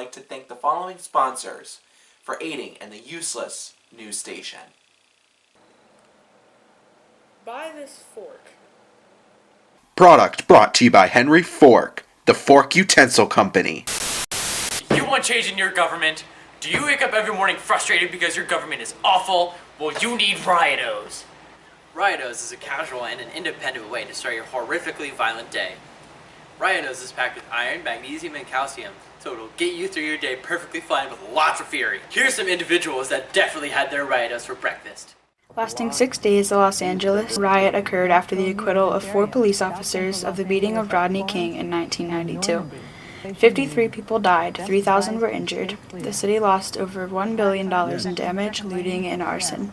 like to thank the following sponsors for aiding in the useless news station. Buy this fork. Product brought to you by Henry Fork, the Fork Utensil Company. You want change in your government? Do you wake up every morning frustrated because your government is awful? Well, you need Riot-os. Riot-os is a casual and an independent way to start your horrifically violent day. Riot-os is packed with iron, magnesium, and calcium, so it'll get you through your day perfectly fine with lots of fury. Here's some individuals that definitely had their Riot-os for breakfast. Lasting 6 days, the Los Angeles riot occurred after the acquittal of 4 police officers of the beating of Rodney King in 1992. 53 people died, 3,000 were injured. The city lost over $1 billion in damage, looting, and arson.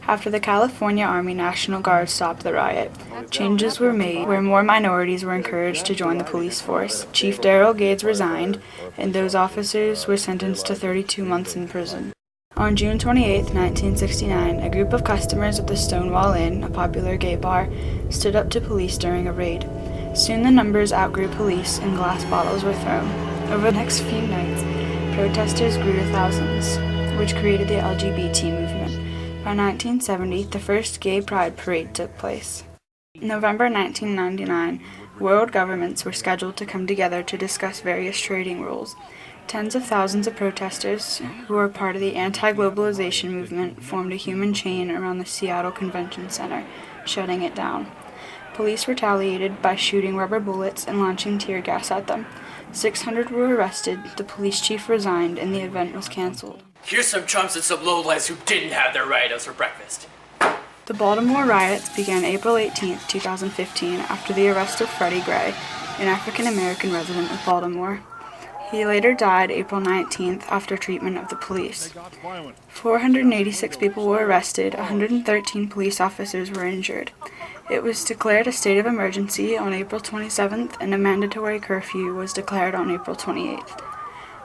After the California Army National Guard stopped the riot, changes were made where more minorities were encouraged to join the police force. Chief Daryl Gates resigned, and those officers were sentenced to 32 months in prison. On June 28, 1969, a group of customers at the Stonewall Inn, a popular gay bar, stood up to police during a raid. Soon the numbers outgrew police and glass bottles were thrown. Over the next few nights, protesters grew to thousands, which created the LGBT movement. By 1970, the first gay pride parade took place. In November 1999, world governments were scheduled to come together to discuss various trading rules. Tens of thousands of protesters, who were part of the anti-globalization movement, formed a human chain around the Seattle Convention Center, shutting it down. Police retaliated by shooting rubber bullets and launching tear gas at them. 600 were arrested, the police chief resigned, and the event was canceled. Here's some chumps and some lowlights who didn't have their Riot-os for breakfast. The Baltimore riots began April 18, 2015, after the arrest of Freddie Gray, an African-American resident of Baltimore. He later died April 19th after treatment of the police. 486 people were arrested, 113 police officers were injured. It was declared a state of emergency on April 27th, and a mandatory curfew was declared on April 28th.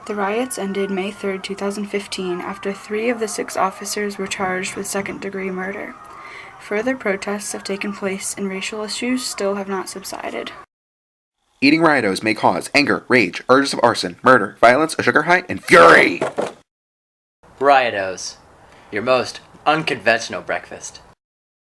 The riots ended May 3, 2015, after 3 of the 6 officers were charged with second-degree murder. Further protests have taken place, and racial issues still have not subsided. Eating Riot-os may cause anger, rage, urges of arson, murder, violence, a sugar high, and fury! Riot-os, your most unconventional breakfast.